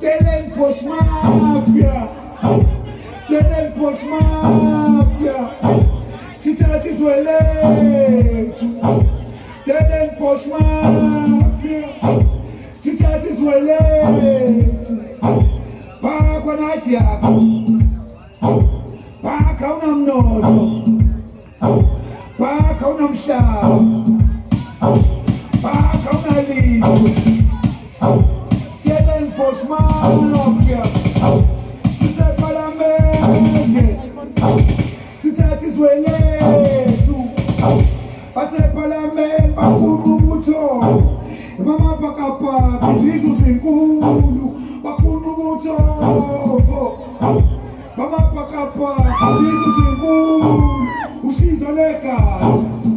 Stellenbosch Mafia. Stellenbosch Mafia. Sithatha izwelethu. Stellenbosch Mafia. Sithatha izwelethu. Bakwa nadyapha. Bakha unamnotho. Bakha unamhlaba. Bakha unalizwe. Stellenbosch Mafia. Siseparlamente. Sithatha izwelethu. Baseparlamente bakhulubutho. Mama pakapaka izizwe zinkulu bakhulubutho. Mama pakapaka izizwe zinkulu ushizo legazi.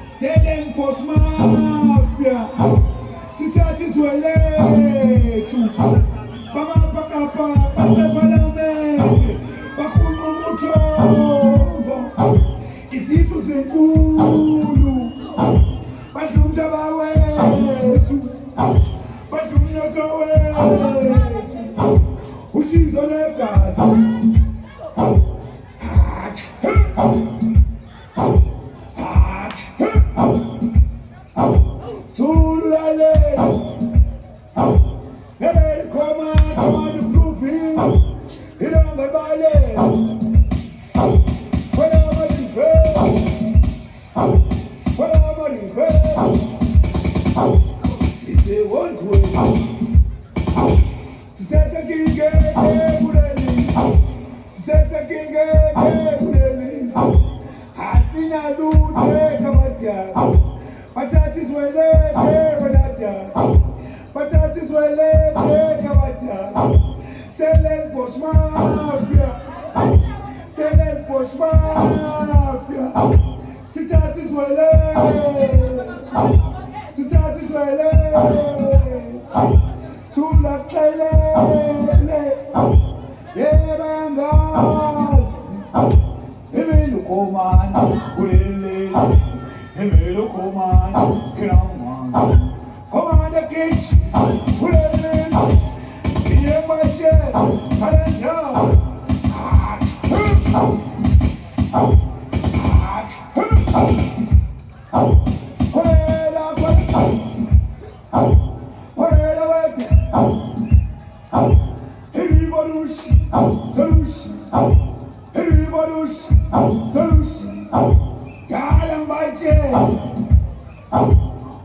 Stellenbosch Mafia. Sithatha izwelethu. Mama pakapaka baseparlamente bakhulubutho. Izizwe zinkulu badla umhlaba wethu. Badla umnotho wethu. Ushizo legazi. Stellenbosch Mafia. Stellenbosch Mafia. Sithatha izwelethu. Sithatha izwelethu. Thula qhelele. Yebangazi. Emelo komana kulele. Emelo komana kramana. Komana kichi kulele. Yemache kalenda.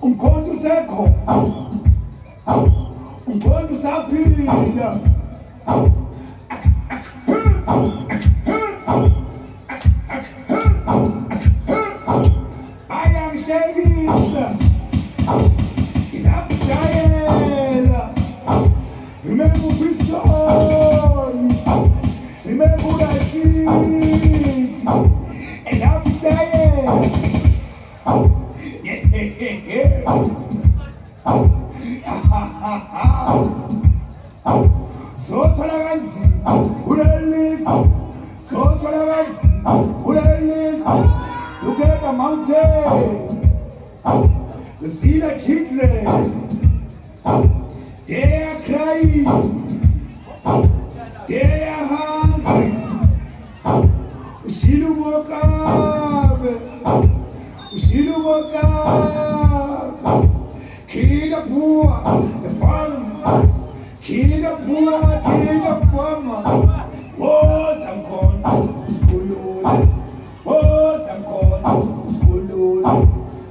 Umkhonto usekho. Umkhonto usaphila. Ayangishekisa. Ngiyabusayela. Remember Bristol. Remember Rashid. Ngiyabusayela. Zothola kanzima ulelisa. Zothola kanzima ulelisa. Look at the mountain. You see the children. They are crying. They are hungry. Ushilu mokabe. Ushilu mokabe. Kill the poor, the farmer. Kill the poor, kill the farmer. Was I'm called school. Was I'm called school.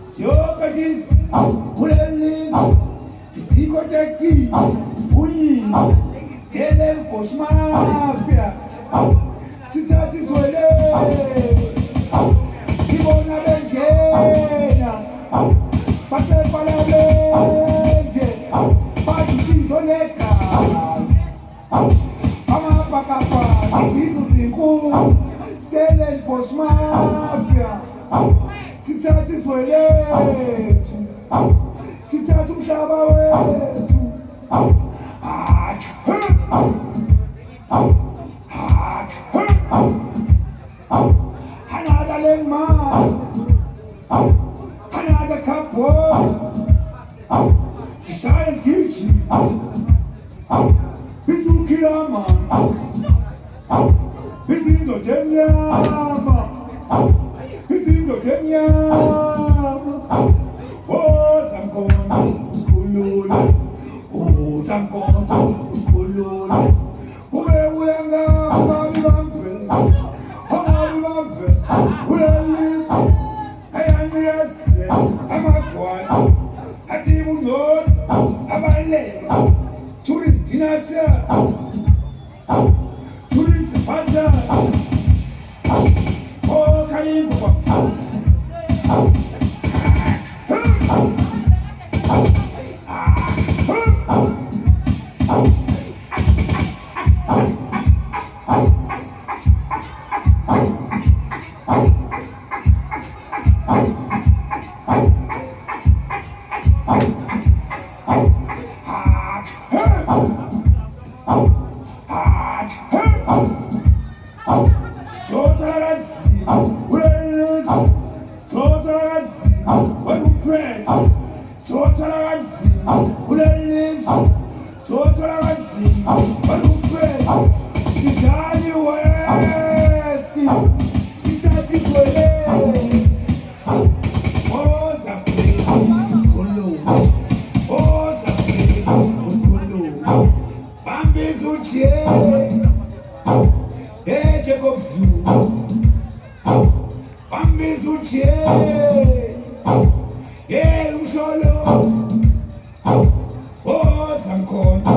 Siopatись, Pulellis, Psychotective, Fouille, Stellenbosch Mafia. mafia sithatha izwe lethu sithatha umhlaba wethu another landmark another carbon Shine Gucci Bizukilama Bizindo Temyama Bizindo Temyama Oh Zamkonto Uskulule Oh Zamkonto Uskulule Ube uyangamba Bibambe Bibambe Ulelisa Ayandirase Amakwani Ati Unod Abale Turin Dinatya Turin Sipata Oh Kayimba Jacob Zoo, Bambizuche, yeah, Umsholos, oh, some corn.